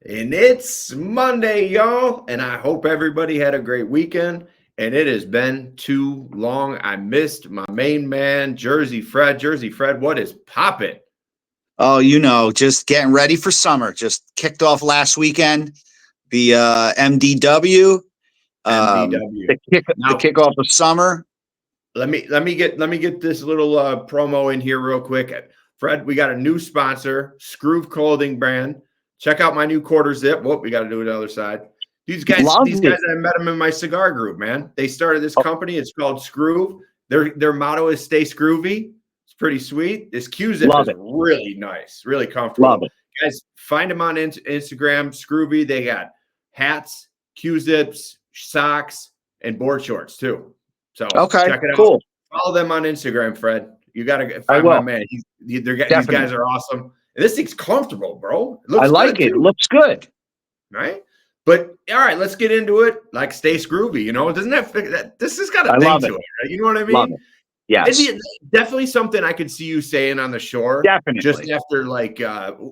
And it's Monday, y'all. And I hope everybody had a great weekend. And it has been too long. I missed my main man, Jersey Fred. Jersey Fred, what is poppin'? Oh, just getting ready for summer. Just kicked off last weekend. The MDW, MDW. the kickoff of summer. Let me get this little promo in here real quick. Fred, we got a new sponsor, Skroove Clothing brand. Check out my new quarter zip. Whoop, we got to do it the other side. These guys, I met them in my cigar group, man. They started this company. It's called Skroove. Their motto is "Stay Skroovy." It's pretty sweet. This Q zip is really nice, really comfortable. Love it. Guys, find them on Instagram, Skroovy. They got hats, Q zips, socks, and board shorts too. So check it out. Cool. Follow them on Instagram, Fred. You got to find my man. These guys are awesome. And this thing's comfortable, bro. I like it. It looks good. Right? But all right, let's get into it. Like, stay Skroovy, doesn't that this has got a thing to it, right? You know what I mean? Love it. Yes. Definitely something I could see you saying on the shore. Definitely. Just after, like,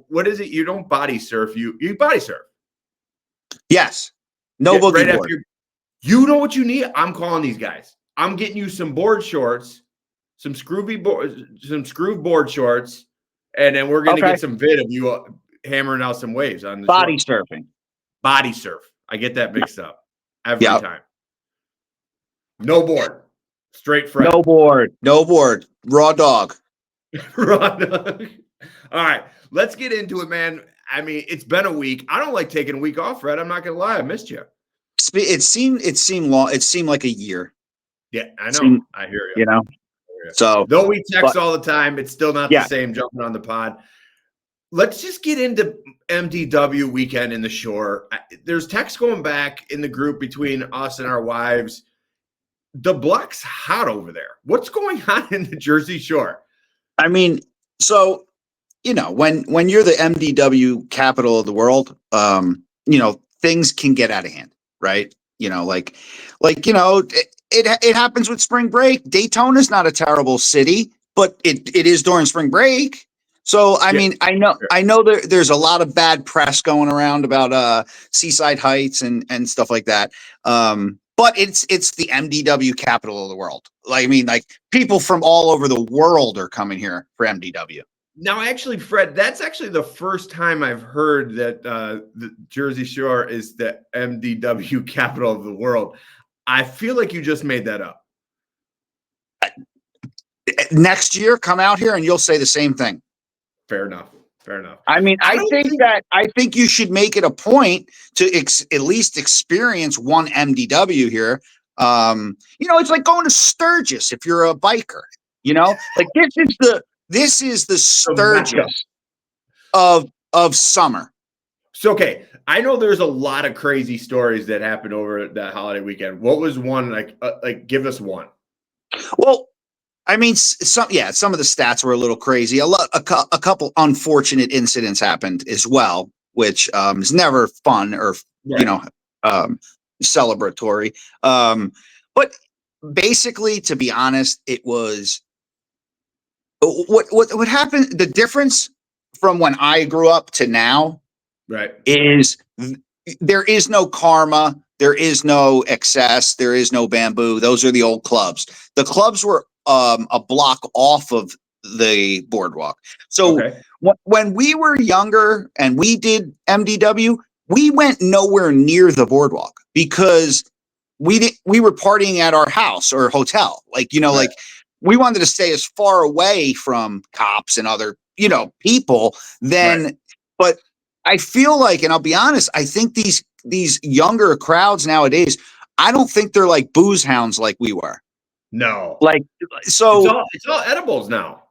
what is it? You don't body surf. You body surf. Yes. No boogie right board. You know what you need? I'm calling these guys. I'm getting you some board shorts, some Skroove board shorts, and then we're gonna get some vid of you hammering out some waves on the body surfing. Body surf. I get that mixed up every time. No board. Straight Fred. No board. No board. Raw dog. Raw dog. All right. Let's get into it, man. I mean, it's been a week. I don't like taking a week off, Fred. I'm not gonna lie. I missed you. It seemed long. It seemed like a year. Yeah, I know. I hear you. So though we text all the time, it's still not the same jumping on the pod. Let's just get into MDW weekend in the shore. There's text going back in the group between us and our wives. The block's hot over there. What's going on in the Jersey Shore? I mean, so when you're the MDW capital of the world, things can get out of hand, right? It happens with spring break. Daytona's not a terrible city, but it is during spring break. So, I mean, I know there's a lot of bad press going around about Seaside Heights and stuff like that. But it's the MDW capital of the world. Like, I mean, like, people from all over the world are coming here for MDW. Now, actually, Fred, that's actually the first time I've heard that the Jersey Shore is the MDW capital of the world. I feel like you just made that up. Next year, come out here and you'll say the same thing. Fair enough. I mean, I think you should make it a point to at least experience one MDW here. It's like going to Sturgis if you're a biker. Like this is the Sturgis of summer. So, okay, I know there's a lot of crazy stories that happened over that holiday weekend. What was one like? Give us one. Well, I mean, some of the stats were a little crazy. A couple unfortunate incidents happened as well, which is never fun or celebratory. But basically, to be honest, it was what happened. The difference from when I grew up to now, right, is there is no Karma, there is no Excess, there is no Bamboo. Those are the old clubs. The clubs were a block off of the boardwalk. So when we were younger and we did MDW, we went nowhere near the boardwalk because we were partying at our house or hotel. Like, like we wanted to stay as far away from cops and other, people than, but I feel like, and I'll be honest, I think these younger crowds nowadays, I don't think they're like booze hounds like we were. No. Like, so it's all edibles now.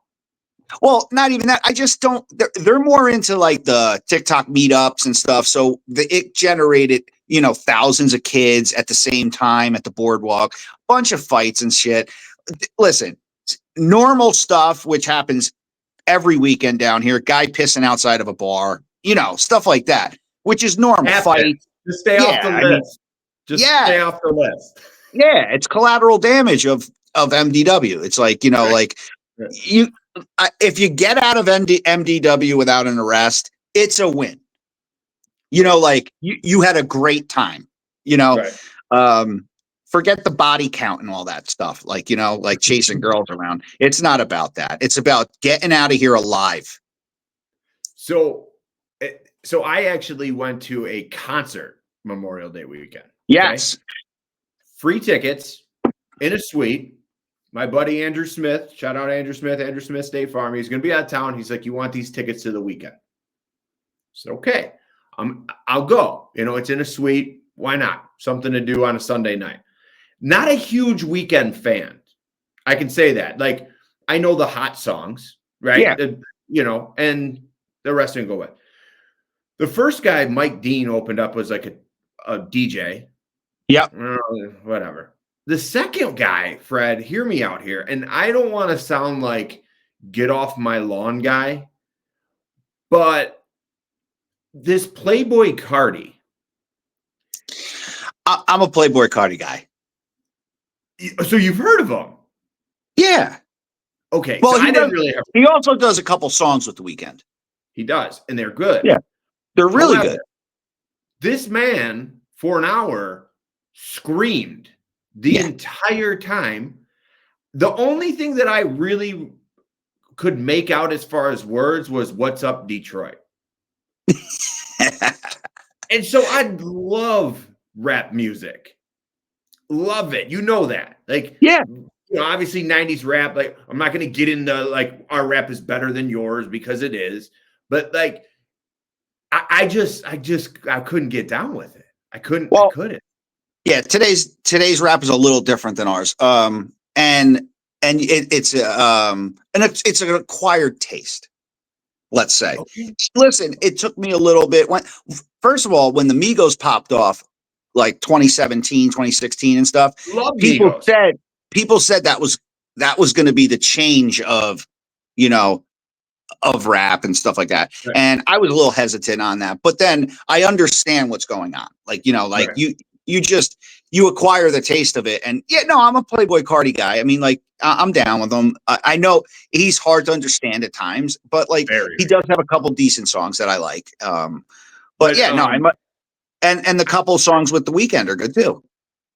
Well, not even that. I just don't. They're more into like the TikTok meetups and stuff. So it generated, thousands of kids at the same time at the boardwalk, bunch of fights and shit. Listen, normal stuff, which happens every weekend down here. Guy pissing outside of a bar, stuff like that, which is normal. Fight. Just stay off the list. Stay off the list. Yeah, it's collateral damage of MDW. It's like, if you get out of MDW without an arrest, it's a win. You know, like you had a great time, you know, forget the body count and all that stuff. Like, you know, like chasing girls around. It's not about that. It's about getting out of here alive. So I actually went to a concert Memorial Day weekend. Yes. Okay? Free tickets in a suite. My buddy Andrew Smith, shout out Andrew Smith State Farm. He's going to be out of town. He's like, you want these tickets to the weekend? So, okay, I'll go. You know, it's in a suite. Why not? Something to do on a Sunday night. Not a huge Weeknd fan. I can say that. Like, I know the hot songs, right? Yeah. You know, and the rest didn't go with. The first guy, Mike Dean, opened up was like a DJ. Yep. Whatever. The second guy, Fred, hear me out here. And I don't want to sound like get off my lawn guy, but this Playboy Cardi. I'm a Playboy Cardi guy. So you've heard of him? Yeah. Okay. Well, so I didn't really have. He also does a couple songs with The Weeknd. He does, and they're good. Yeah. They're really good. This man, for an hour, screamed the entire time. The only thing that I really could make out as far as words was "What's up, Detroit?" And so I love rap music. Love it. You know that. Like, yeah. You know, obviously 90s rap, like I'm not going to get into like our rap is better than yours because it is, but like I couldn't get down with it. I couldn't. Yeah, today's rap is a little different than ours. And it's an acquired taste, let's say. Okay. Listen, it took me a little bit first of all, when the Migos popped off, like 2017, 2016 and stuff, people said that was going to be the change of, you know, of rap and stuff like that. Right. And I was a little hesitant on that, but then I understand what's going on. Like, you know, like you acquire the taste of it. And yeah, no, I'm a Playboy Cardi guy. I mean, like I'm down with him. I know he's hard to understand at times, but like he does have a couple decent songs that I like. But yeah, no, and the couple songs with The Weeknd are good too.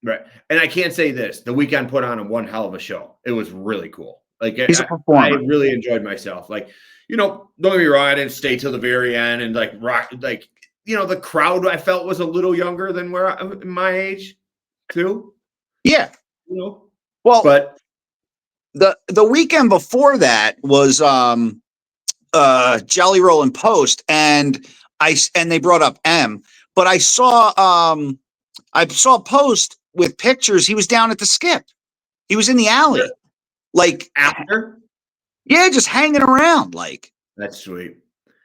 Right. And I can't say this. The Weeknd put on one hell of a show. It was really cool. Like he's a performer. I really enjoyed myself. Like, you know, don't get me wrong, I didn't stay till the very end and like rock. Like, you know, the crowd I felt was a little younger than my age too. Yeah. You know, well, but the weekend before that was Jelly Roll and Post, and they brought up M, but I saw Post with pictures. He was down at the Skip. He was in the alley. Yeah. Like after? Yeah, just hanging around. Like that's sweet.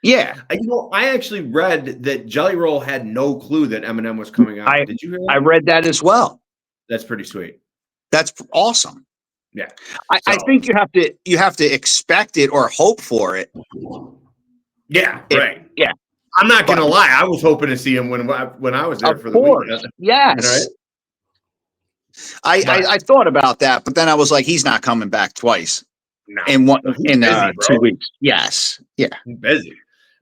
Yeah. You know, I actually read that Jelly Roll had no clue that Eminem was coming out. Did you hear that? I read that as well. That's pretty sweet. That's awesome. Yeah. I think you have to expect it or hope for it. Yeah, right. Yeah. I'm not gonna lie. I was hoping to see him when I was there for the weekend. Yes. Right? I thought about that, but then I was like, he's not coming back twice. No. In busy, 2 weeks. Yes. Yeah. Busy.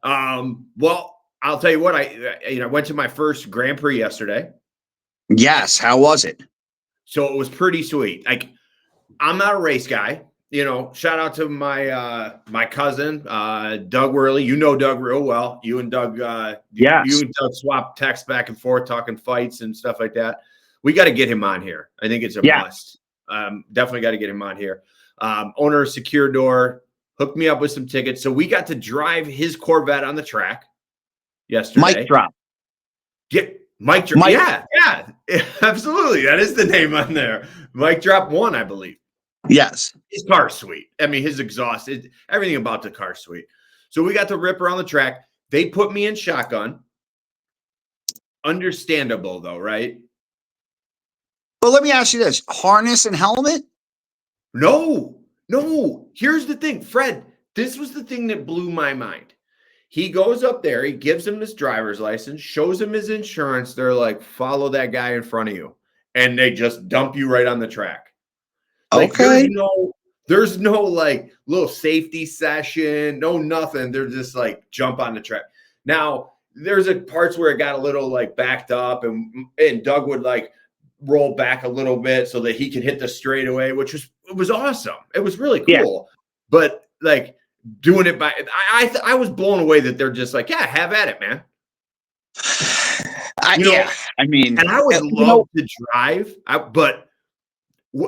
Well, I'll tell you what, I went to my first Grand Prix yesterday. Yes. How was it? So it was pretty sweet. Like, I'm not a race guy. You know, shout out to my cousin, Doug Worley. You know Doug real well. You and Doug, yes. You and Doug swap texts back and forth, talking fights and stuff like that. We got to get him on here. I think it's a must. Definitely got to get him on here. Owner of Secure Door hooked me up with some tickets. So we got to drive his Corvette on the track yesterday. Mic drop. Mic drop. Yeah, absolutely. That is the name on there. Mic drop 1, I believe. Yes. His car's sweet. I mean, his exhaust, everything about the car's sweet. So we got to rip around the track. They put me in shotgun. Understandable, though, right? Well, let me ask you this. Harness and helmet? No. Here's the thing, Fred. This was the thing that blew my mind. He goes up there. He gives him his driver's license, shows him his insurance. They're like, follow that guy in front of you. And they just dump you right on the track. Like, okay. There's no like little safety session, no nothing. They're just like jump on the track. Now, there's a parts where it got a little like backed up, and Doug would like roll back a little bit so that he could hit the straightaway, which was awesome. It was really cool. Yeah. But like doing it I was blown away that they're just like, yeah, have at it, man. I mean, and I would love to drive, but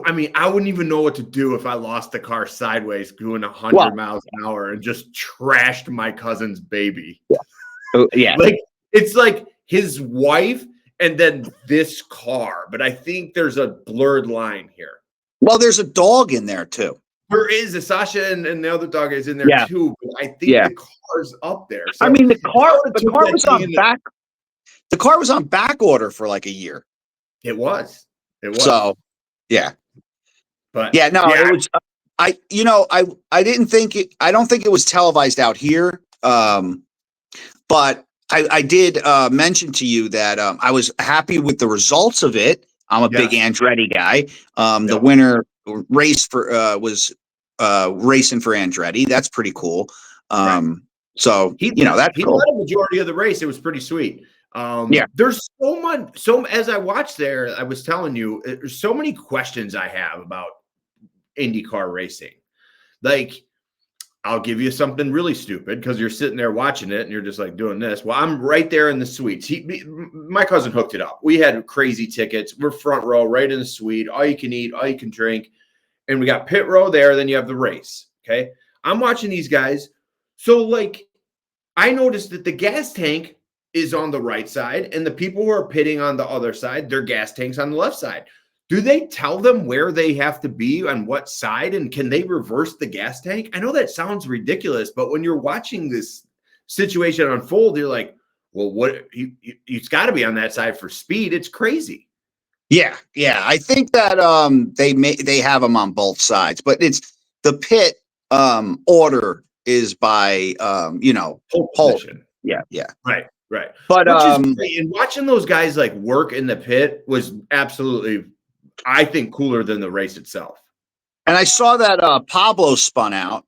I mean, I wouldn't even know what to do if I lost the car sideways doing 100 miles an hour and just trashed my cousin's baby. Yeah. Like, it's like his wife and then this car, but I think there's a blurred line here. Well, there's a dog in there too. There is a Sasha and the other dog is in there too, but I think the car's up there. So I mean, the car was on back. The car was on back order for like a year. It was. So, yeah. But it was. I didn't think it. I don't think it was televised out here. But I did mention to you that I was happy with the results of it. I'm a big Andretti guy. The winner race was racing for Andretti. That's pretty cool. So he that's he cool. led a majority of the race. It was pretty sweet. There's so much. So as I watched there, I was telling you, there's so many questions I have about IndyCar racing. Like, I'll give you something really stupid because you're sitting there watching it and you're just like doing this. Well, I'm right there in the suites. My cousin hooked it up. We had crazy tickets. We're front row, right in the suite. All you can eat, all you can drink. And we got pit row there. Then you have the race. Okay. I'm watching these guys. So, like, I noticed that the gas tank is on the right side and the people who are pitting on the other side, their gas tank's on the left side. Do they tell them where they have to be on what side, and can they reverse the gas tank? I know that sounds ridiculous, but when you're watching this situation unfold, you're like, well, what it's got to be on that side for speed. It's crazy. Yeah. I think that they have them on both sides, but it's the pit order is by pole position. Yeah. Right. But and watching those guys like work in the pit was absolutely, I think, cooler than the race itself. And I saw that Pablo spun out.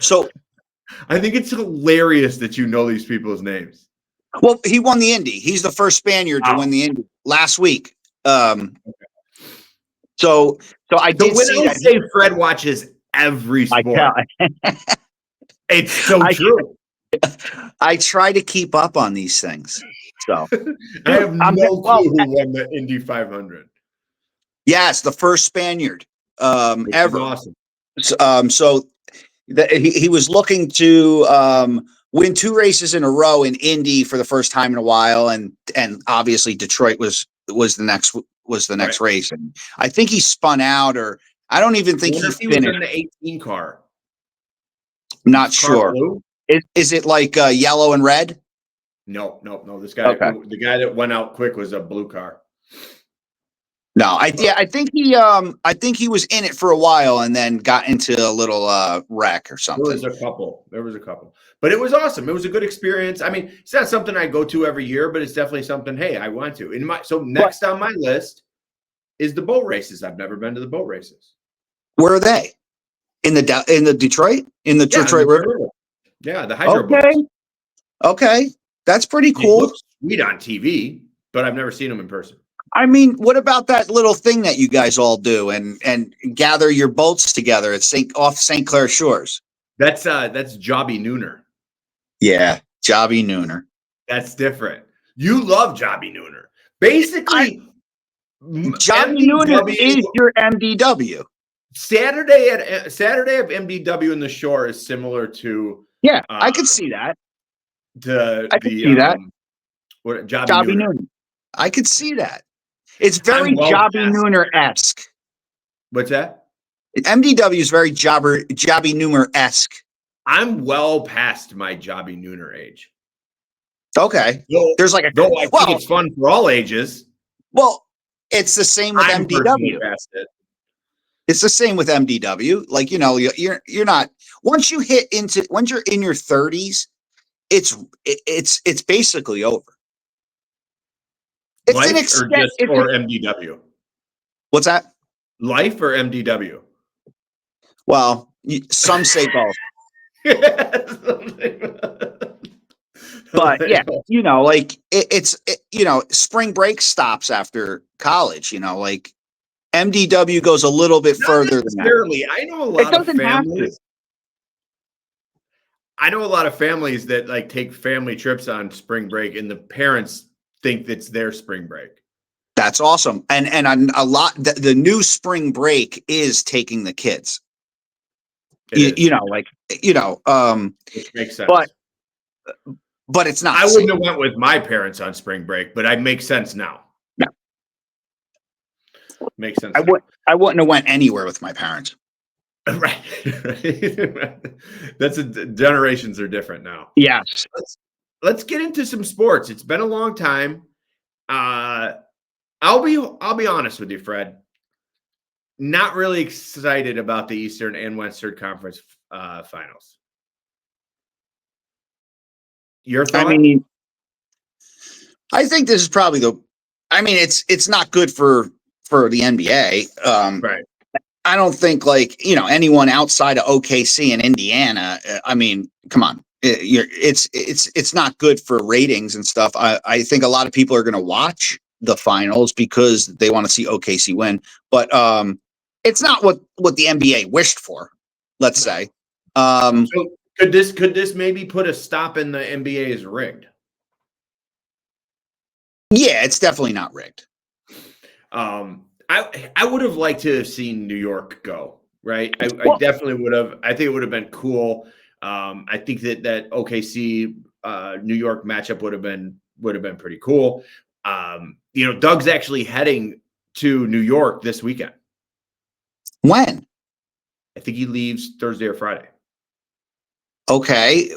So I think it's hilarious that you know these people's names. Well, he won the Indy. He's the first Spaniard to win the Indy last week. So I did see that. Say Fred watches every sport. It's so true. I try to keep up on these things. So I have no clue who won the Indy 500. Yes, the first Spaniard ever. Awesome. So he was looking to win 2 races in a row in Indy for the first time in a while, and obviously Detroit was the next race. And I think he spun out, or I don't even think he finished. Was in the 18 car. Not sure. Is it like yellow and red? No. This guy, the guy that went out quick was a blue car. No, I think he was in it for a while and then got into a little wreck or something. There was a couple, but it was awesome. It was a good experience. I mean, it's not something I go to every year, but it's definitely something. Hey, I want to. So next on my list is the boat races. I've never been to the boat races. Where are they? In the Detroit? In the Detroit River? Yeah, the hydro boats. Okay, that's pretty cool. They look sweet on TV, but I've never seen them in person. I mean, what about that little thing that you guys all do and gather your boats together at off St. Clair Shores? That's Jobby Nooner. Yeah, Jobby Nooner. That's different. You love Jobby Nooner. Basically, Jobby Nooner is your MDW. Saturday of MDW in the shore is similar to. Yeah, I could see that. What Jobby Nooner. I could see that. It's very Jobby Nooner-esque. What's that? MDW is very Jobby Nooner-esque. I'm well past my Jobby Nooner age. Okay. There's like I think it's fun for all ages. Well, it's the same with MDW. It's the same with MDW. Like, you're not once you're in your 30s, it's basically over. It's Life or MDW? What's that? Life or MDW? Well, some say both. But yeah, like spring break stops after college. Like MDW goes a little bit Not further than that. necessarily. I know a It lot of doesn't have to. families. I know a lot of families that like take family trips on spring break, and the parents think that's their spring break. That's awesome. And a lot the new spring break is taking the kids. It is. Which makes sense. But it's not. I wouldn't have went with my parents on spring break, but I make sense now. No. Makes sense. I wouldn't have went anywhere with my parents. Right. Generations are different now. Yes. Let's get into some sports. It's been a long time. I'll be honest with you, Fred. Not really excited about the Eastern and Western Conference finals. Your thought? I think this is probably it's not good for the NBA. Right. I don't think anyone outside of OKC and Indiana. Come on, it's not good for ratings and stuff. I think a lot of people are going to watch the finals because they want to see OKC win, but it's not what the NBA wished for. Let's say. So could this maybe put a stop in the NBA's rigged? Yeah, it's definitely not rigged. I would have liked to have seen New York go, right? I definitely would have. I think it would have been cool. I think that OKC New York matchup would have been pretty cool. Doug's actually heading to New York this weekend. When? I think he leaves Thursday or Friday. Okay.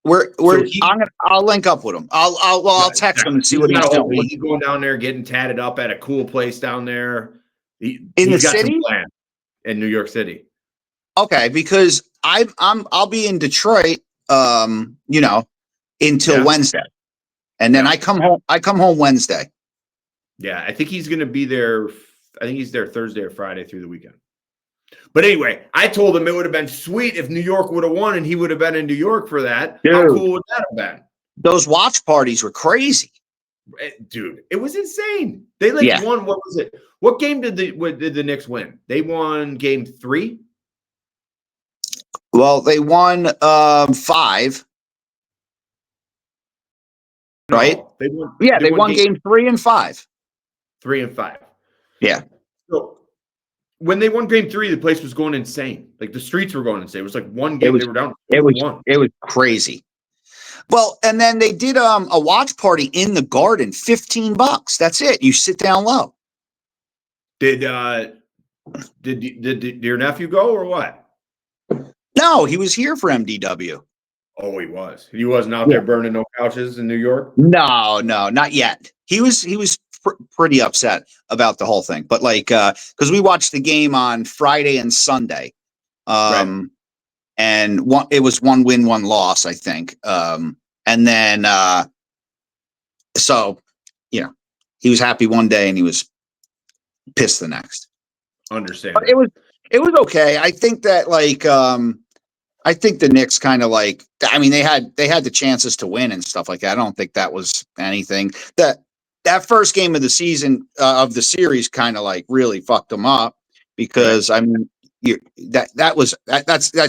I'll link up with him. I'll text him and see what he's doing. He's going down there, getting tatted up at a cool place down there. In the city? In New York City. Okay, because I'll be in Detroit, until Wednesday, and then I come home Wednesday. Yeah, I think he's going to be there. I think he's there Thursday or Friday through the weekend. But anyway, I told him it would have been sweet if New York would have won and he would have been in New York for that. Dude, how cool would that have been? Those watch parties were crazy. Dude, it was insane. They won. What was it? What game did the Knicks win? They won game 3. Well, they won 5. Right? No, they won. Yeah, they won game 3 and 5. 3 and 5. Yeah. So when they won game 3, the place was going insane. Like the streets were going insane. It was like one game they were down. It was crazy. Well, and then they did a watch party in the Garden, $15. That's it. You sit down low. Did your nephew go or what? No, he was here for MDW. Oh, he was. He wasn't out there burning no couches in New York. No, not yet. He was pretty upset about the whole thing, but because we watched the game on Friday and Sunday, and it was 1 win, 1 loss, I think. And then, so, he was happy one day and he was pissed the next. Understand. But it was okay. I think that I think the Knicks kind of they had the chances to win and stuff like that. I don't think that was anything. That first game of the season of the series kind of really fucked them up because that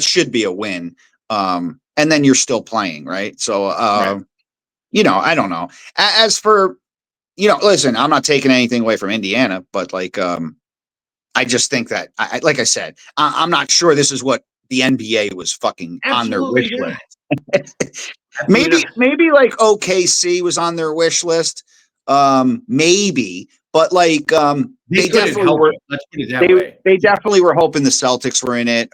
should be a win. And then you're still playing, right? So, I don't know. As for, listen, I'm not taking anything away from Indiana, but I just think that, like I said, I'm not sure this is what the NBA was fucking on their wish list. maybe OKC was on their wish list. Maybe, but they definitely were. They definitely were hoping the Celtics were in it,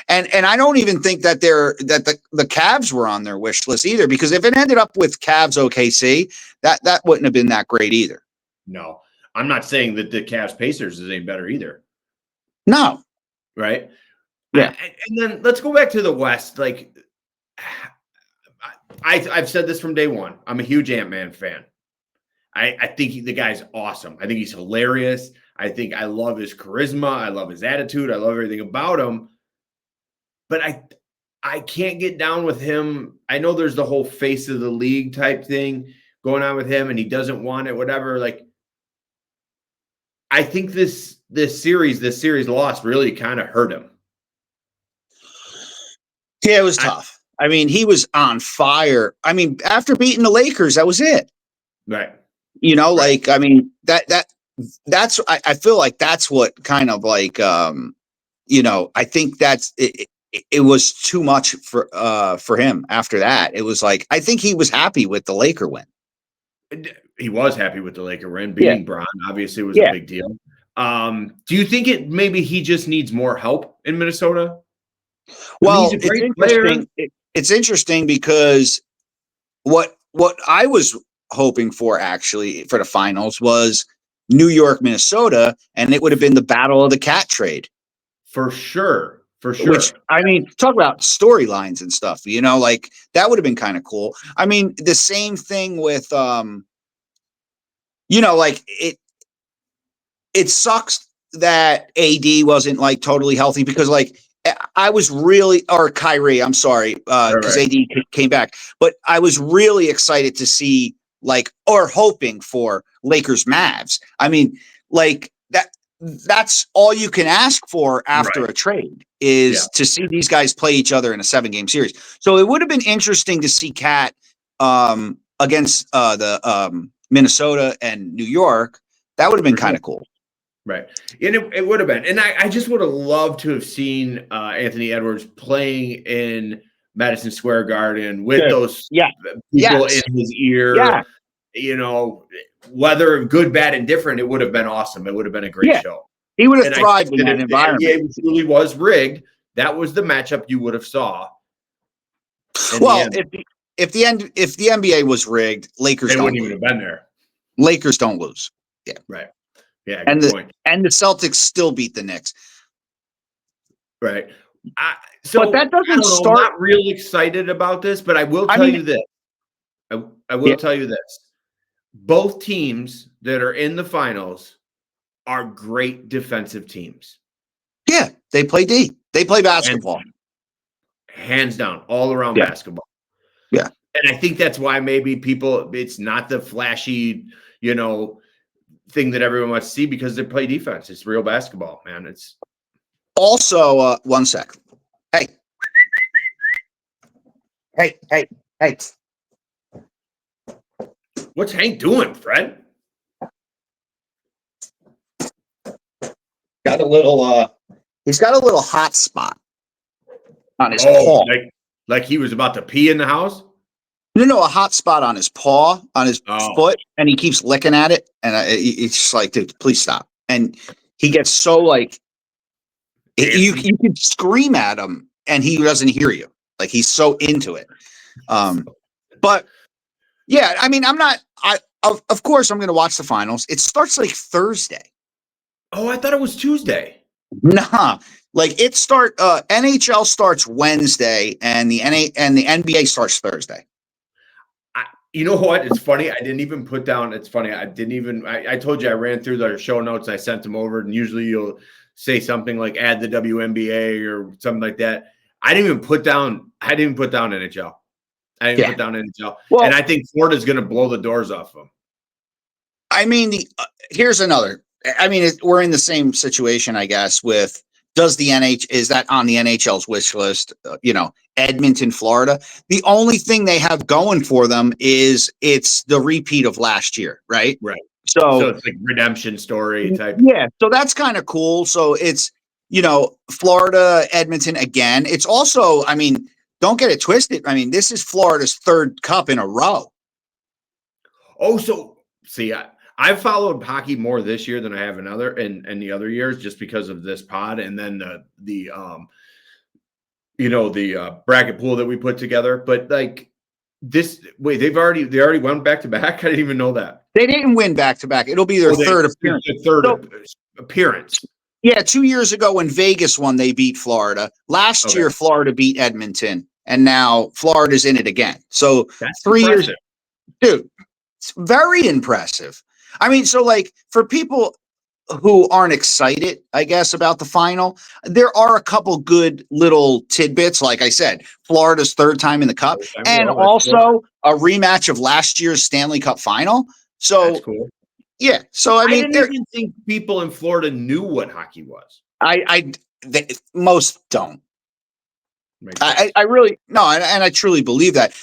and I don't even think that the Cavs were on their wish list either. Because if it ended up with Cavs OKC, that wouldn't have been that great either. No, I'm not saying that the Cavs Pacers is any better either. No, right? Yeah, and then let's go back to the West. I've said this from day one. I'm a huge Ant-Man fan. I think the guy's awesome. I think he's hilarious. I love his charisma. I love his attitude. I love everything about him. But I can't get down with him. I know there's the whole face of the league type thing going on with him, and he doesn't want it, whatever. Like, I think this series loss really kind of hurt him. Yeah, it was tough. I mean, he was on fire. I mean, after beating the Lakers, that was it. Right. You know, like, I mean, that's I feel like that's what kind of like you know, I think that's it was too much for him after that. It was like I think he was happy with the Laker win. He was happy with the Laker win. Beating Bron obviously was a big deal. Do you think maybe he just needs more help in Minnesota? Well, I mean, it's interesting. It's interesting because what I was hoping for actually for the finals was New York, Minnesota, and it would have been the battle of the cat trade. For sure. For sure. Which, I mean, talk about storylines and stuff, you know, like that would have been kind of cool. I mean, the same thing with you know, like it sucks that AD wasn't like totally healthy because like I was really, or Kyrie, I'm sorry, because AD came back, but I was really excited to see like, or hoping for Lakers Mavs. I mean, like that's all you can ask for after a trade is to see these guys play each other in a 7-game series. So it would have been interesting to see Cat against the Minnesota and New York. That would have been kind of cool. Right. And it would have been. And I just would have loved to have seen Anthony Edwards playing in Madison Square Garden with those people in his ear. Yeah. You know, whether good, bad, and different, it would have been awesome. It would have been a great show. He would have thrived in that environment. It truly was rigged. That was the matchup you would have saw. Well, if the NBA was rigged, Lakers wouldn't even have been there. Lakers don't lose. Yeah. Right. Yeah, and the Celtics still beat the Knicks. Right. But that doesn't start. I'm not real excited about this, but I will tell you this. I will tell you this. Both teams that are in the finals are great defensive teams. Yeah, they play D. They play basketball. Hands down, all around basketball. Yeah. And I think that's why maybe it's not the flashy, you know, thing that everyone wants to see because they play defense. It's real basketball, man. It's also 1 sec. Hey. What's Hank doing, Fred? Got a little he's got a little hot spot on his paw. Like he was about to pee in the house? No, a hot spot on his paw, on his foot, and he keeps licking at it. And it's just like, dude, please stop. And he gets so like, you can scream at him and he doesn't hear you. Like he's so into it. But yeah, I mean, of course I'm going to watch the finals. It starts like Thursday. Oh, I thought it was Tuesday. Nah, like NHL starts Wednesday and the NBA starts Thursday. You know what? It's funny. I didn't even put down. It's funny. I told you I ran through the show notes. I sent them over, and usually you'll say something like "add the WNBA" or something like that. I didn't even put down NHL. I didn't put down NHL. Well, and I think Florida's going to blow the doors off them. I mean, here's another. I mean, we're in the same situation, I guess. With is that on the NHL's wish list? You know, Edmonton, Florida. The only thing they have going for them is it's the repeat of last year, right? Right. So it's like redemption story type. Yeah. So that's kind of cool. So it's, you know, Florida, Edmonton again. It's also, I mean, don't get it twisted. I mean, this is Florida's 3rd cup in a row. Oh, so see, I've followed hockey more this year than I have in the other years, just because of this pod and then the bracket pool that we put together. But like they already went back to back. I didn't even know that. They didn't win back to back. It'll be their third appearance. Appearance. Yeah, 2 years ago when Vegas won, they beat Florida. Last year, Florida beat Edmonton, and now Florida's in it again. So that's 3 impressive. years, dude. It's very impressive. I mean, so like for people, who aren't excited, I guess, about the final. There are a couple good little tidbits. Like I said, Florida's third time in the Cup, and Well, that's cool. also a rematch of last year's Stanley Cup final. So That's cool. yeah. So I I mean, didn't even think people in Florida knew what hockey was. Most don't. Makes sense. I really no, and I truly believe that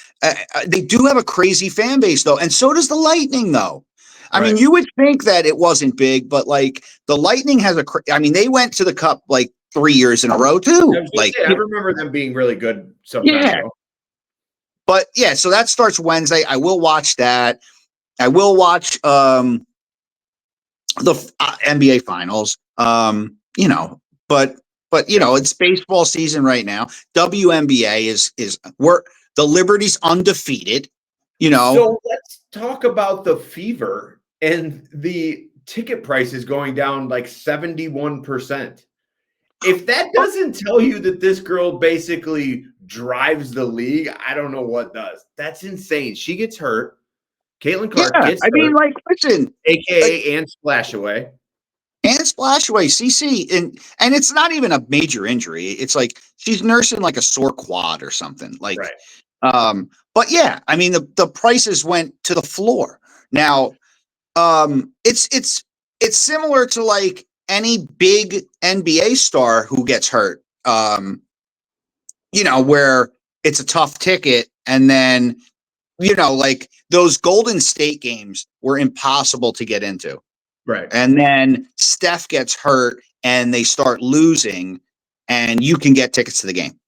they do have a crazy fan base though, and so does the Lightning though. I mean, Right. you would think that it wasn't big, but like the Lightning has I mean, they went to the Cup like 3 years in a row I too. was gonna Like, say, I remember them being really good some time yeah. ago. But yeah, so that starts Wednesday. I will watch that. I will watch the NBA finals. You know, but you know, it's baseball season right now. WNBA is we're the Liberty's undefeated. You know, So let's talk about the Fever and the ticket prices going down like 71%. If that doesn't tell you that this girl basically drives the league, I don't know what does. That's insane. She gets hurt. Caitlin Clark yeah. gets I mean, hurt, like, listen, aka and splash away. and Splashaway, CC, and it's not even a major injury. It's like she's nursing like a sore quad or something. Like, Right. but yeah, I mean the prices went to the floor. Now, it's similar to like any big NBA star who gets hurt. You know, where it's a tough ticket, and then you know, like those Golden State games were impossible to get into. Right. And then Steph gets hurt and they start losing, and you can get tickets to the game.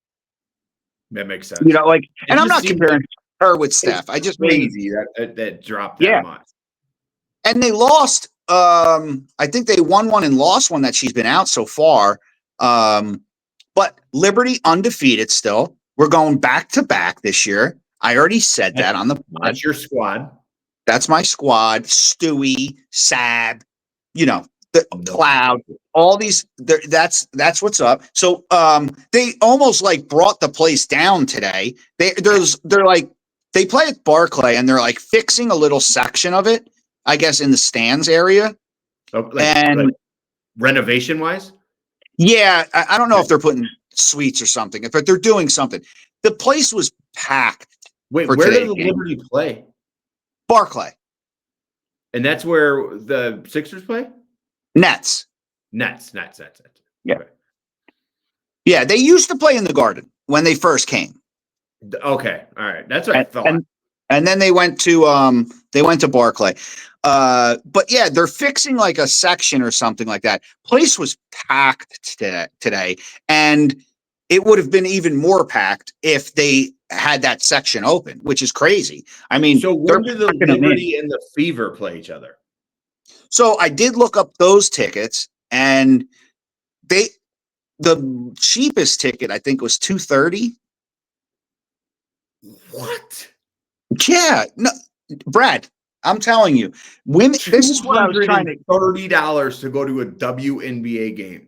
That makes sense. You know, like, and I'm just not seems comparing her with It's Steph. I just mean, crazy that dropped yeah. that much. And they lost. I think they won one and lost one that she's been out so far. But Liberty undefeated still. We're going back to back this year. I already said that on the pod. That's your squad. That's my squad. Stewie, Sab, you know, the Cloud, all these. That's what's up. So they almost like brought the place down today. They're like they play at Barclay and they're like fixing a little section of it, I guess, in the stands area. Oh, And like renovation wise? yeah, I don't know if they're putting suites or something, but they're doing something. The place was packed. Wait, for where today's does the game. Liberty play? Barclay. And that's where the Sixers play? Nets. Nets. Yeah. Okay. Yeah, they used to play in the Garden when they first came. Okay. All right. That's what I thought. And then they went to Barclay. But yeah, they're fixing like a section or something like that. Place was packed today, and it would have been even more packed if they had that section open, which is crazy. I mean, so when do the Liberty and the Fever play each other? So I did look up those tickets, and the cheapest ticket I think was $230. What? Yeah, no, Brad, I'm telling you, women. This is what I was trying to. $30 to go to a WNBA game.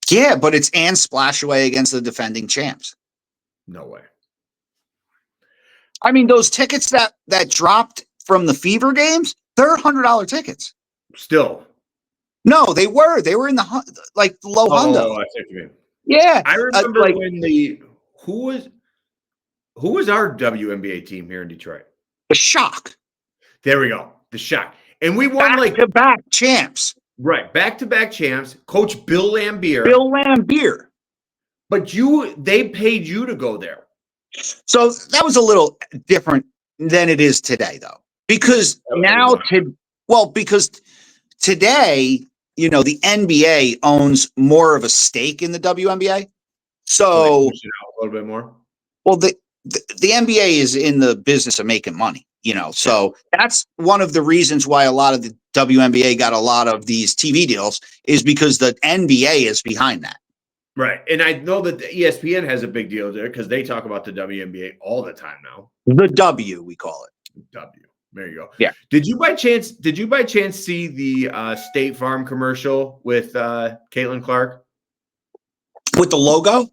Yeah, but it's Ann Splashaway against the defending champs. No way. I mean, those tickets that dropped from the Fever games, they're $100 tickets. Still. No, they were in the like low hundo. I see what you mean. Yeah, I remember when who was our WNBA team here in Detroit? The Shock. There we go. The Shock. And we won back-to-back champs. Right. Back-to-back champs. Coach Bill Lambier. But they paid you to go there. So that was a little different than it is today, though. Because because today, you know, the NBA owns more of a stake in the WNBA. So they push it out a little bit more. Well, the NBA is in the business of making money, you know. So that's one of the reasons why a lot of the WNBA got a lot of these TV deals is because the NBA is behind that. Right. And I know that the ESPN has a big deal there because they talk about the WNBA all the time now. The W, we call it. W. There you go. Yeah. Did you by chance see the State Farm commercial with Caitlin Clark? With the logo?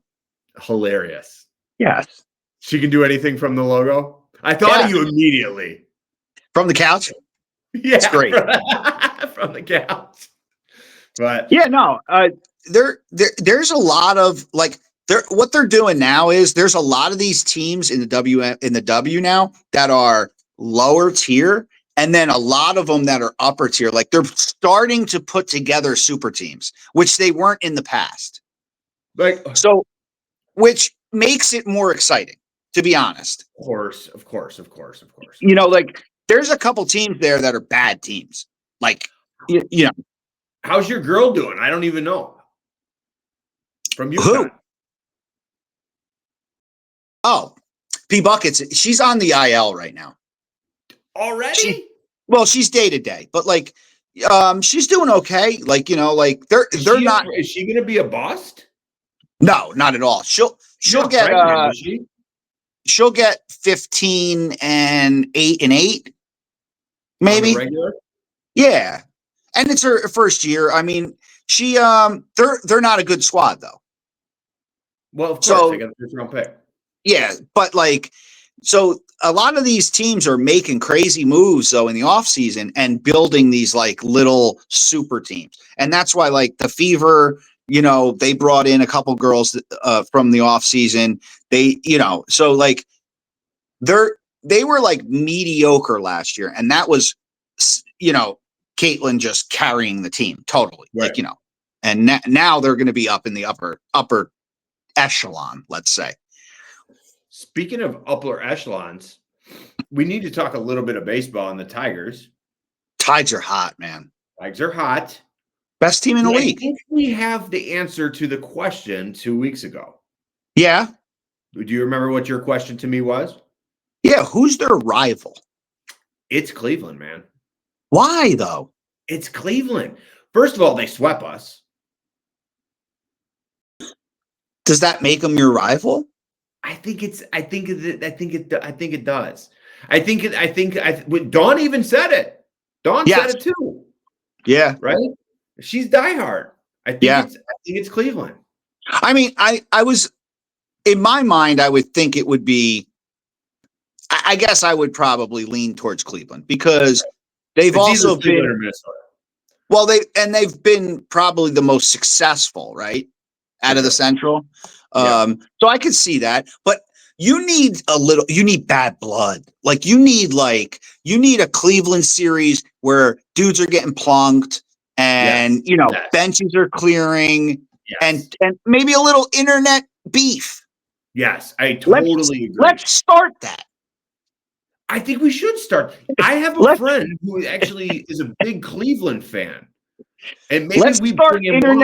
Hilarious. Yes. She can do anything from the logo? I thought of you immediately. From the couch? Yeah. It's great. From the couch. But Yeah, no. There's a lot of like what they're doing now is there's a lot of these teams in the W now that are lower tier, and then a lot of them that are upper tier. Like they're starting to put together super teams, which they weren't in the past. like, So, which makes it more exciting, to be honest. of course. Like there's a couple teams there that are bad teams. Like, you know, How's your girl doing? I don't even know. From UConn. who? Oh, P Buckets. She's on the IL right now. Already? She's day to day, but like, she's doing okay. Like, like they're not. Is she going to be a bust? No, not at all. She'll get pregnant, she'll get 15 and 8 and 8, maybe. Regular? Yeah, and it's her first year. I mean, she they're not a good squad though. Well, of course, they got the first round pick. Yeah, but like, so a lot of these teams are making crazy moves though in the offseason and building these like little super teams. And that's why like the Fever, they brought in a couple girls from the offseason. They, so like they were like mediocre last year. And that was, Caitlin just carrying the team totally. Right. Like, and now they're going to be up in the upper echelon, let's say. Speaking of upper echelons, we need to talk a little bit of baseball and the Tigers. Tigers are hot, man. Tigers are hot. Best team in the league. I think we have the answer to the question 2 weeks ago. Yeah. Do you remember what your question to me was? Yeah. Who's their rival? It's Cleveland, man. Why, though? It's Cleveland. First of all, they swept us. Does that make them your rival? I think it does. Dawn even said it. Dawn said it too. Yeah. Right? She's diehard. I think it's Cleveland. I mean, I was in my mind, I would think it would be, I guess I would probably lean towards Cleveland because they've also been, well, they've been probably the most successful, right? Out of the Central. So I could see that, but you need bad blood. Like you need a Cleveland series where dudes are getting plunked and, benches are clearing and maybe a little internet beef. Yes. I totally agree. Let's start that. I think we should start. I have a friend who actually is a big Cleveland fan. And maybe we bring him on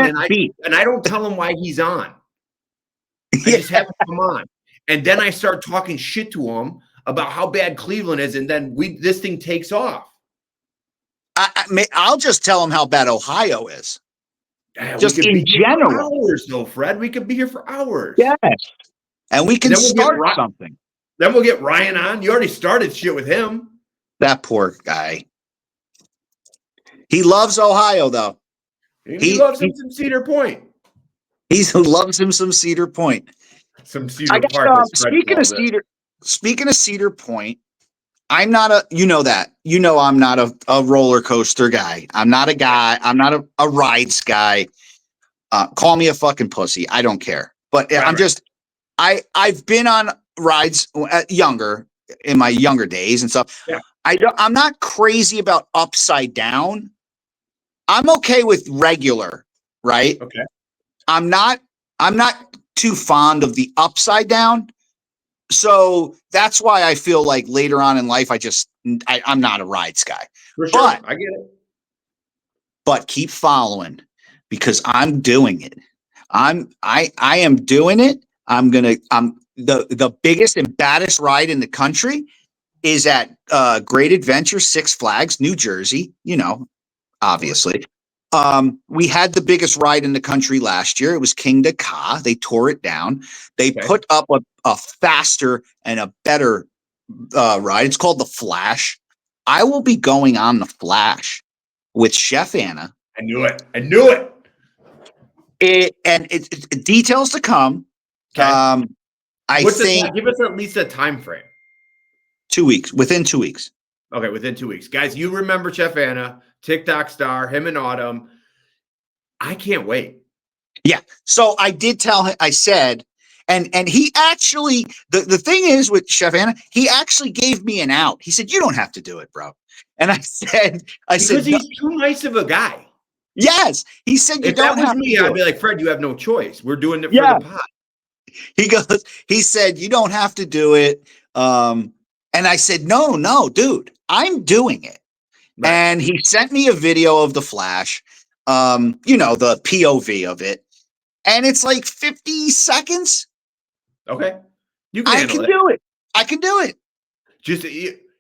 and I don't tell him why he's on. I just have him come on. And then I start talking shit to him about how bad Cleveland is. And then this thing takes off. I'll just tell him how bad Ohio is. Just in general. Hours, though, Fred. We could be here for hours. Yes. And we can start something. Then we'll get Ryan on. You already started shit with him. That poor guy. He loves Ohio, though. He loves him some Cedar Point. He loves him some Cedar Point. Some Cedar Park. Speaking of Cedar Point, I'm not I'm not a roller coaster guy. I'm not a guy. I'm not a rides guy. Call me a fucking pussy. I don't care. But I've been on rides in my younger days and stuff. Yeah. I'm not crazy about upside down. I'm okay with regular, right? Okay. I'm not too fond of the upside down. So that's why I feel like later on in life, I'm not a rides guy. For sure. But I get it. But keep following because I'm doing it. I am doing it. I'm the biggest and baddest ride in the country is at Great Adventure, Six Flags, New Jersey, obviously. We had the biggest ride in the country last year. It was Kingda Ka. They tore it down. They put up a faster and a better ride. It's called the Flash. I will be going on the Flash with Chef Anna. I knew it. It details to come. Okay. Give us at least a time frame. 2 weeks. Within 2 weeks. Okay, within 2 weeks. Guys, you remember Chef Anna, TikTok star, him and Autumn. I can't wait. Yeah. So I did tell him, I said, and he actually, the thing is with Chef Anna, he actually gave me an out. He said, you don't have to do it, bro. And I said, Because no. he's too nice of a guy. Yes. He said, you If don't that was have me, to do I'd it. be like, Fred, you have no choice. We're doing it Yeah. for the pot. He said, you don't have to do it. And I said, no, dude, I'm doing it. Right. And he sent me a video of the flash, the POV of it. And it's like 50 seconds. Okay. You can I handle can it. do it. I can do it. Just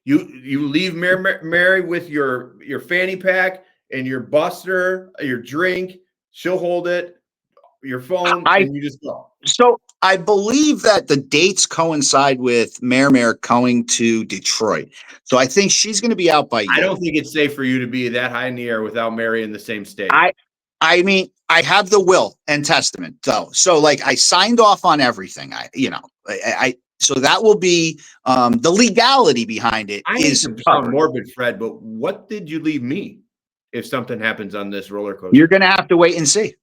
you leave Mary with your fanny pack and your buster, your drink. She'll hold it, your phone, and you just go. So I believe that the dates coincide with Mare going to Detroit. So I think she's going to be out by you. I don't think it's safe for you to be that high in the air without Mary in the same state. I mean, I have the will and testament, though. So like I signed off on everything. So that will be the legality behind it. I hate to sound morbid, Fred, but what did you leave me if something happens on this roller coaster? You're going to have to wait and see.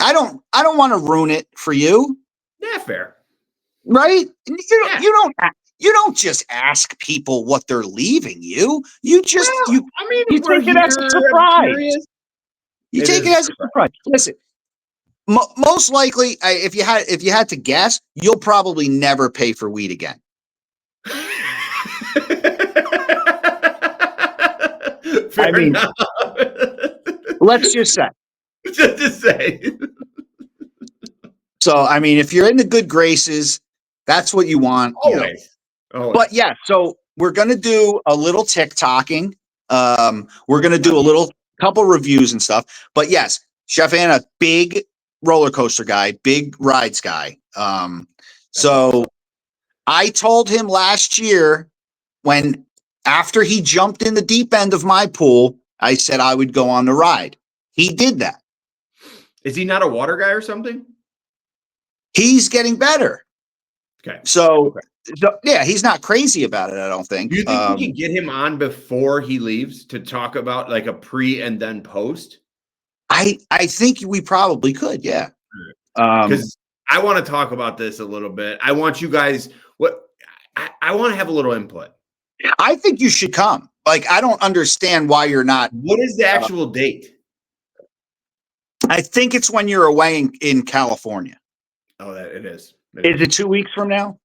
I don't want to ruin it for you. Yeah, fair. Right? You don't just ask people what they're leaving you. You just you take it as a surprise. You take it as a surprise. Listen, most likely, if you had to guess, you'll probably never pay for weed again. Fair enough. Let's just say. Just to say. So, I mean, if you're in the good graces, that's what you want. Always. But yeah, so we're going to do a little TikToking. We're going to do a little couple reviews and stuff. But yes, Chef Anna, big roller coaster guy, big rides guy. So I told him last year after he jumped in the deep end of my pool, I said I would go on the ride. He did that. Is he not a water guy or something? He's getting better. Okay. So yeah, he's not crazy about it, I don't think. Do you think we can get him on before he leaves to talk about like a pre and then post? I think we probably could, yeah. Because I want to talk about this a little bit. I want you guys I want to have a little input. I think you should come. Like, I don't understand why you're not. What is the actual date? I think it's when you're away in California. Oh, it is. Is it 2 weeks from now?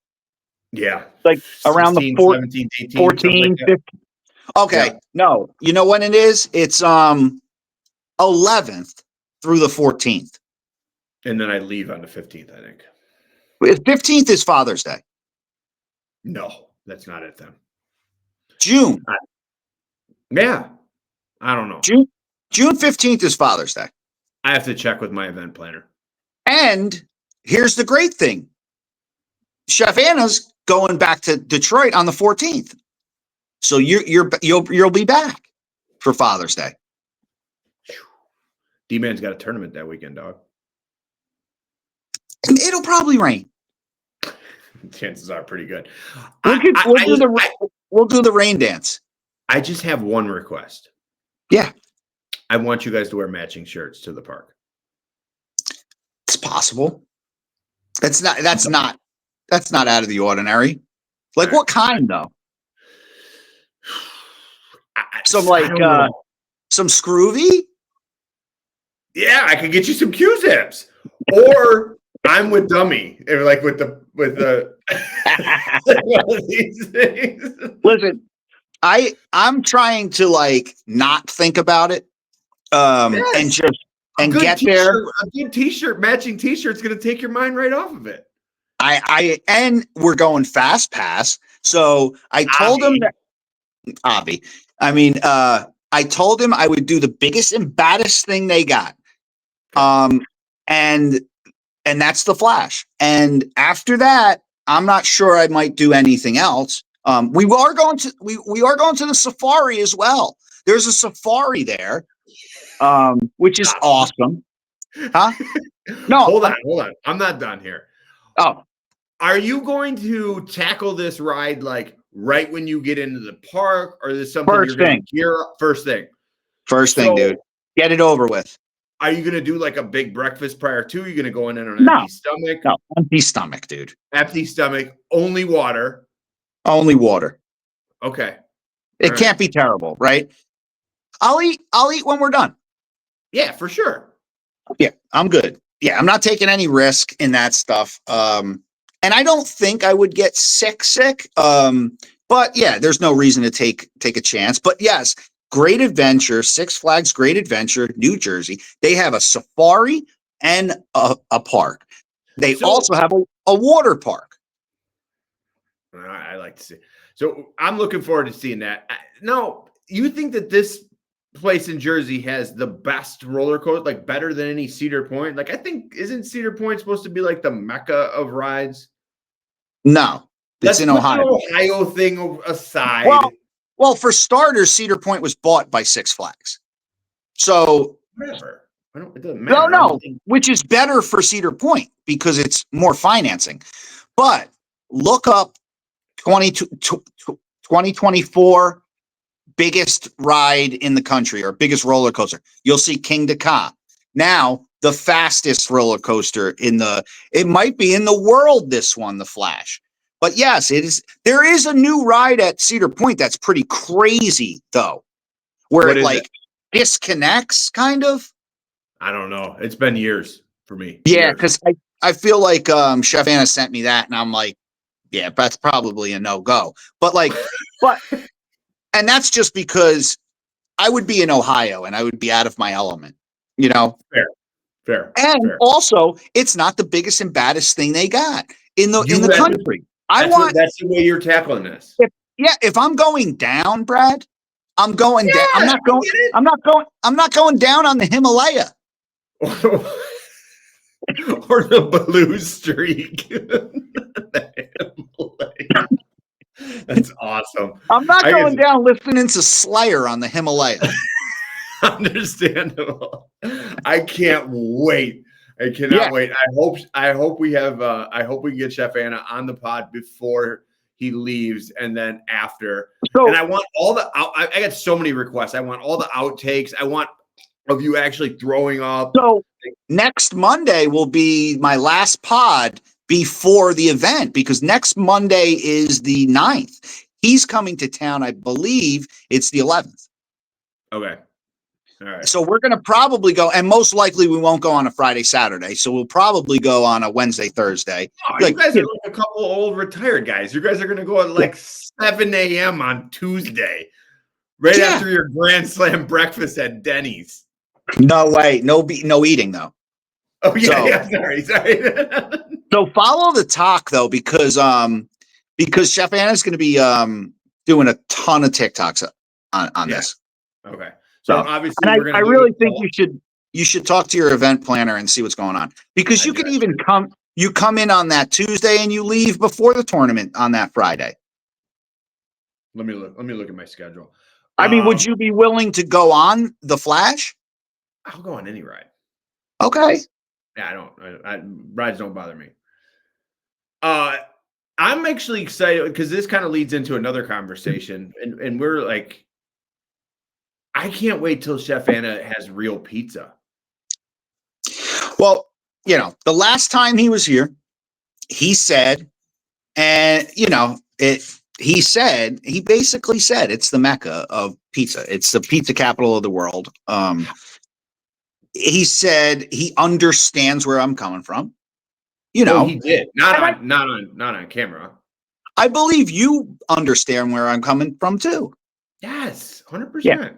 Yeah. Like around 16, the 17, 18, 14, like 15. Okay. Yeah. No, you know when it is? It's 11th through the 14th. And then I leave on the 15th, I think. 15th is Father's Day. No, that's not it then. June. Yeah. I don't know. June 15th is Father's Day. I have to check with my event planner. And here's the great thing. Chef Anna's going back to Detroit on the 14th. So you'll be back for Father's Day. D-Man's got a tournament that weekend, dog. And it'll probably rain. Chances are pretty good. We'll do the rain dance. I just have one request. Yeah. I want you guys to wear matching shirts to the park. It's possible. That's not out of the ordinary. Like, what kind though? Some Skroovy? Yeah, I could get you some Q-zips. Or I'm with Dummy. Like with the one of these things. Listen, I'm trying to like not think about it. And get there. A good t-shirt, matching t-shirt's gonna take your mind right off of it. And we're going fast pass. So I told him that Avi. I mean, I told him I would do the biggest and baddest thing they got. And that's the Flash. And after that, I'm not sure I might do anything else. We are going to the safari as well. There's a safari there, which is awesome. Huh? No, hold on. I'm not done here. Oh, are you going to tackle this ride like right when you get into the park, or is this something first thing, gear up? First thing, dude. Get it over with. Are you gonna do like a big breakfast prior to? Are you gonna go in on an No. empty stomach? No, empty stomach, dude. Empty stomach, only water. Only water. Okay. It All can't right. be terrible, right? I'll eat when we're done. Yeah, for sure. Yeah, I'm good. Yeah, I'm not taking any risk in that stuff. And I don't think I would get sick. But yeah, there's no reason to take a chance. But yes, Great Adventure, Six Flags Great Adventure, New Jersey. They have a safari and a park. They also have a water park. I like to see. So I'm looking forward to seeing that. No, you think that this place in Jersey has the best roller coaster, like better than any Cedar Point? Like, I think, isn't Cedar Point supposed to be like the mecca of rides? No, it's in Ohio. The Ohio thing aside. Well, for starters, Cedar Point was bought by Six Flags. So whatever. It doesn't matter. No, which is better for Cedar Point because it's more financing. But look up 2024 biggest ride in the country or biggest roller coaster. You'll see King Ka. Now, the fastest roller coaster it might be in the world, this one, the Flash. But yes, there is a new ride at Cedar Point that's pretty crazy, though, where it disconnects, kind of. I don't know. It's been years for me. Yeah, because I feel like Chef Anna sent me that, and I'm like, yeah, that's probably a no-go. But and that's just because I would be in Ohio and I would be out of my element, you know? Fair. And also, it's not the biggest and baddest thing they got in the country. That's the way you're tackling this. If I'm going down, Brad, I'm going down. I'm not going down on the Himalaya. Or the blue streak. That's awesome. I'm not going down listening to Slayer on the Himalaya. Understandable. I can't wait. I cannot wait. I hope we have I hope we get Chef Anna on the pod before he leaves and then after. And I want all I got so many requests. I want all the outtakes. I want of you actually throwing up. So next Monday will be my last pod before the event because next Monday is the 9th. He's coming to town. I believe it's the 11th. Okay. All right. So we're going to probably go, and most likely we won't go on a Friday, Saturday. So we'll probably go on a Wednesday, Thursday. Oh, you guys are like a couple old retired guys. You guys are going to go at like 7 a.m. on Tuesday, right after your Grand Slam breakfast at Denny's. No way. No eating, though. Oh, yeah. Sorry. So follow the talk, though, because Chef Anna's going to be doing a ton of TikToks on this. Okay. So obviously, and I really think you should talk to your event planner and see what's going on because you can even come in on that Tuesday and you leave before the tournament on that Friday. Let me look at my schedule. I mean, would you be willing to go on the Flash? I'll go on any ride. Okay. Yeah, rides don't bother me. I'm actually excited because this kind of leads into another conversation, and we're like, I can't wait till Chef Anna has real pizza. Well, the last time he was here, he said, and he basically said it's the mecca of pizza. It's the pizza capital of the world. He said he understands where I'm coming from. He did. Not on camera. I believe you understand where I'm coming from too. Yes, 100%.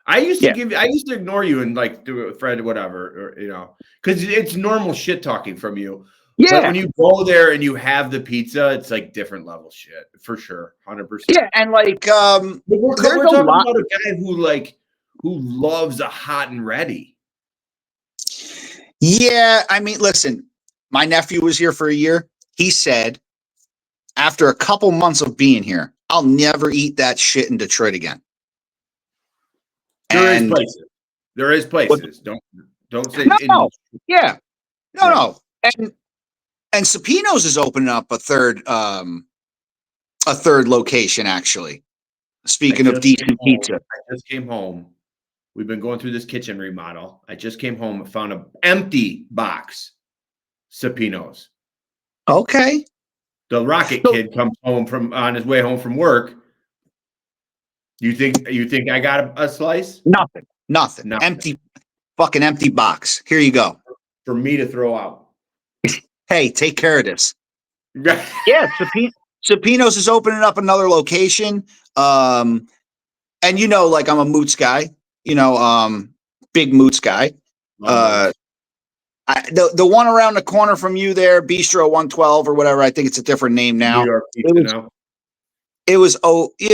I used to ignore you and like do it with Fred, whatever, or, because it's normal shit talking from you. Yeah. But when you go there and you have the pizza, it's like different level shit for sure. 100%. Yeah. And like, we're talking about a guy who loves a hot and ready. Yeah. I mean, listen, my nephew was here for a year. He said, after a couple months of being here, I'll never eat that shit in Detroit again. There is places. Don't say no. Yeah. No. And Supino's is opening up a third location, actually. Speaking of decent pizza. I just came home We've been going through this kitchen remodel. I just came home and found an empty box. Sapinos. Okay. The Rocket Kid comes home on his way home from work. You think I got a slice? Nothing. Empty, fucking empty box. Here you go. For me to throw out. Hey, take care of this. Yeah, Sapinos is opening up another location. And like I'm a Moots guy. Big Moots guy. The one around the corner from you there, Bistro 112 or whatever. I think it's a different name now. New York pizza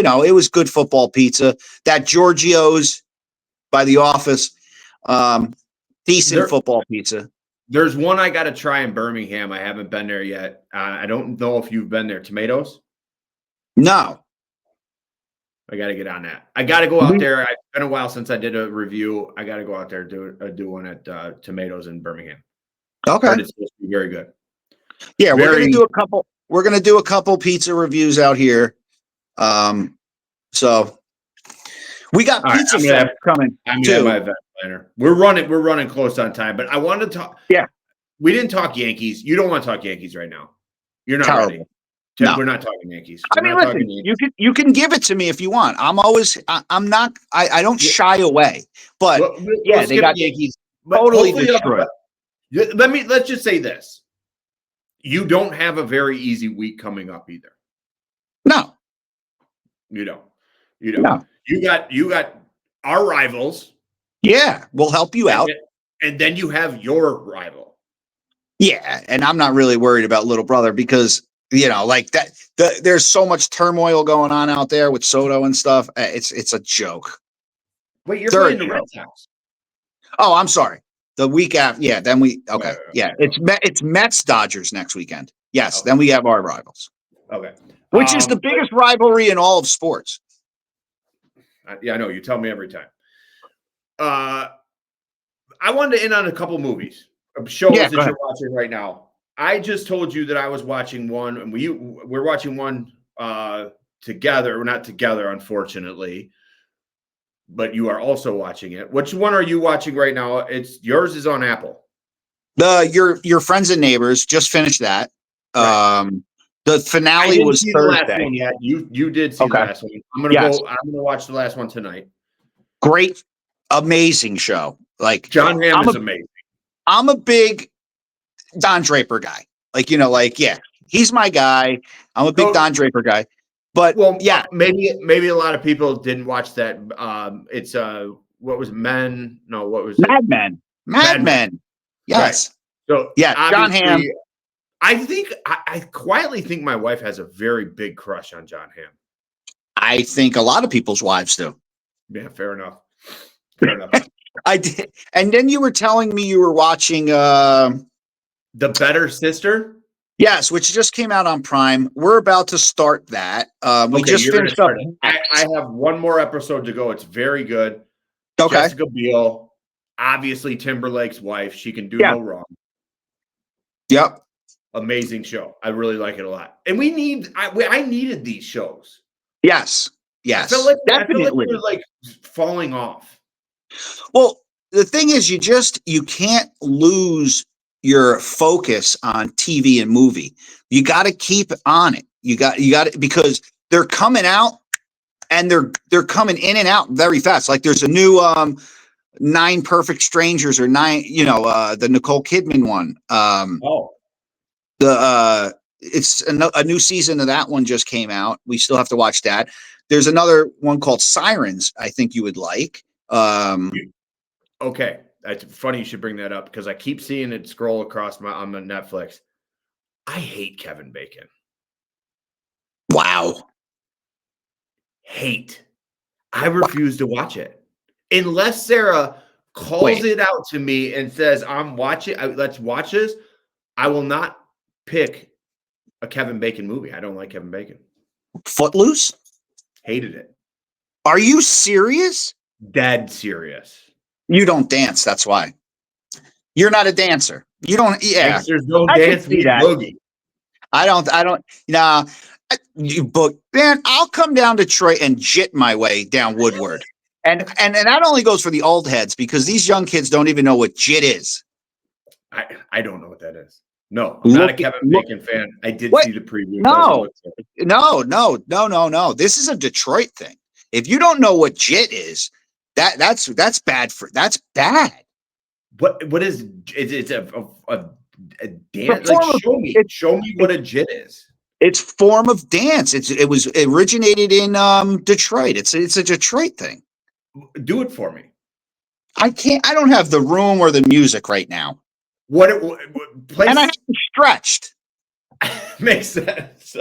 now. It was good football pizza. That Giorgio's by the office, decent football pizza. There's one I got to try in Birmingham. I haven't been there yet. I don't know if you've been there. Tomatoes? No. I got to get on that. I got to go out there. It's been a while since I did a review. I got to go out there do one at Tomatoes in Birmingham. Okay. It's supposed to be very good. Yeah, we're gonna do a couple. We're gonna do a couple pizza reviews out here. So we got pizza coming. I'm gonna have my event planner. We're running close on time, but I wanted to talk. Yeah, we didn't talk Yankees. You don't want to talk Yankees right now. You're not terrible. ready. Tim, no. We're not talking Yankees. Listen, you can give it to me if you want. I'm not. I don't shy away. But they got Yankees. Totally destroyed. Let's just say this. You don't have a very easy week coming up either. No. You don't. No. You got our rivals. Yeah, we'll help you out. And then you have your rival. Yeah, and I'm not really worried about little brother because like that. There's so much turmoil going on out there with Soto and stuff. It's a joke. Wait, you're playing the Red Sox. Oh, I'm sorry. The week after, yeah. Then it's Mets Dodgers next weekend. Yes, then we have our rivals. Okay, which is the biggest rivalry in all of sports. Yeah, I know. You tell me every time. I wanted to end on a couple movies, shows that you're watching right now. I just told you that I was watching one, and we're watching one together. We're not together, unfortunately. But you are also watching it. Which one are you watching right now? Yours is on Apple. Your Friends and Neighbors, just finished that. Right. The finale was Thursday. The last one yet. You did see the last one. I'm gonna watch the last one tonight. Great, amazing show. Like John Hamm is amazing. I'm a big Don Draper guy. He's my guy. I'm a big Don Draper guy. But maybe a lot of people didn't watch that. It's what was Men? No, what was Mad Men? Mad Men. Yes. Right. So John Hamm. I quietly think my wife has a very big crush on John Hamm. I think a lot of people's wives do. Yeah, fair enough. I did. And then you were telling me you were watching The Better Sister. Yes, which just came out on Prime. We're about to start that. We just finished up. I have one more episode to go. It's very good. Okay. Jessica Biel, obviously Timberlake's wife. She can do no wrong. Yep. Amazing show. I really like it a lot. And I needed these shows. Yes. I feel like we're like falling off. Well, the thing is, you can't lose your focus on TV and movie. You got to keep on it. You got to, because they're coming out and they're coming in and out very fast. Like there's a new 9 Perfect Strangers or 9, the Nicole Kidman one. It's a new season of that one just came out. We still have to watch that. There's another one called Sirens. I think you would like. Okay. It's funny you should bring that up because I keep seeing it scroll across on my Netflix. I hate Kevin Bacon. Wow. Hate. I refuse to watch it. Unless Sarah calls it out to me and says, let's watch this, I will not pick a Kevin Bacon movie. I don't like Kevin Bacon. Footloose? Hated it. Are you serious? Dead serious. You don't dance. That's why. You're not a dancer. You don't. Yeah. There's no dance boogie. I don't. Nah. Man, I'll come down Detroit and jit my way down Woodward. And that only goes for the old heads because these young kids don't even know what JIT is. I don't know what that is. No, I'm not a Kevin Bacon fan. I did see the preview. No. This is a Detroit thing. If you don't know what JIT is, that's bad that's bad. What is it's a dance? Like, show me what a JIT is. It's form of dance. It was originated in Detroit. It's a Detroit thing. Do it for me. I don't have the room or the music right now. What place? And I haven't stretched. Makes sense.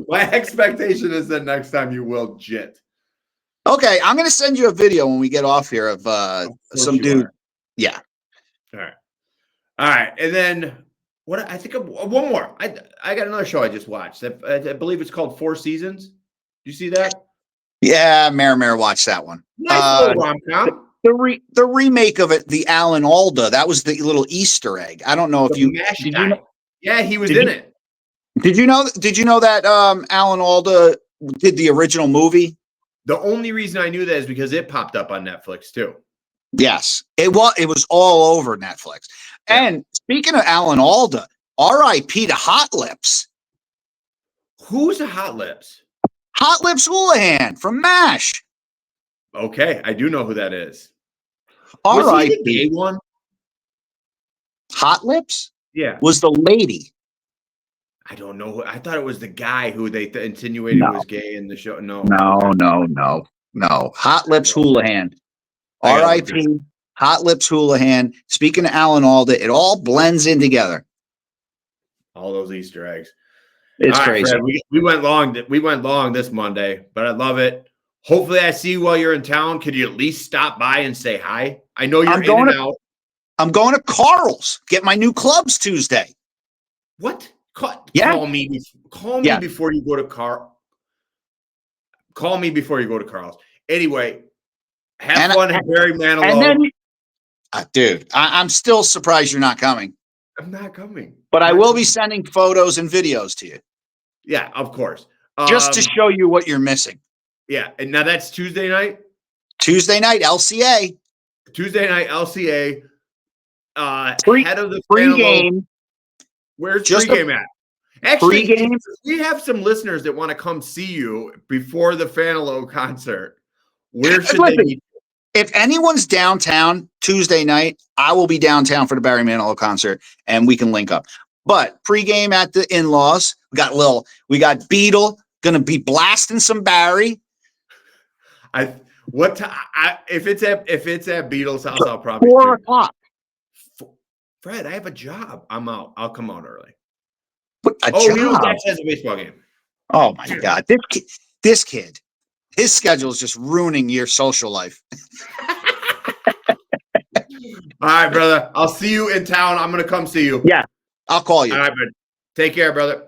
My expectation is that next time you will JIT. Okay, I'm going to send you a video when we get off here of some dude. Yeah. All right. And then what? I think one more. I got another show I just watched. I believe it's called Four Seasons. Do you see that? Yeah, Mare watched that one. Nice little rom-com. The remake of it, the Alan Alda. That was the little Easter egg. I don't know if you did. You know, yeah, he was in it. Did you know that Alan Alda did the original movie? The only reason I knew that is because it popped up on Netflix too. Yes, it was all over Netflix. Yeah. And speaking of Alan Alda, R.I.P. to Hot Lips. Who's a Hot Lips? Hot Lips Houlihan from MASH. Okay, I do know who that is. R.I.P. Was he the gay one? Hot Lips? Yeah. Was the lady. I don't know. I thought it was the guy who they insinuated was gay in the show. No. Hot Lips Houlihan. R.I.P. Hot Lips Houlihan. Speaking of Alan Alda, it all blends in together. All those Easter eggs. It's crazy. Fred, we went long. We went long this Monday, but I love it. Hopefully, I see you while you're in town. Could you at least stop by and say hi? I know you're in and out. I'm going to Carl's. Get my new clubs Tuesday. What? Call me before you go to Call me before you go to Carl's. Anyway, have fun at Barry Manilow. Dude, I'm still surprised you're not coming. I'm not coming. But I will be sending photos and videos to you. Yeah, of course. Just to show you what you're missing. Yeah, and now that's Tuesday night? Tuesday night, LCA. Tuesday night, LCA. Head of the pregame. Where's pregame at? Actually, we have some listeners that want to come see you before the Fanilow concert. Where should they be? If anyone's downtown Tuesday night, I will be downtown for the Barry Manilow concert, and we can link up. But pregame at the in-laws. We got Beetle gonna be blasting some Barry. If it's at Beetle's house, I'll probably 4 o'clock. Fred, I have a job. I'm out. I'll come out early. Job? Has a baseball game. Oh my God. This kid, his schedule is just ruining your social life. All right, brother. I'll see you in town. I'm going to come see you. Yeah. I'll call you. All right, man. Take care, brother.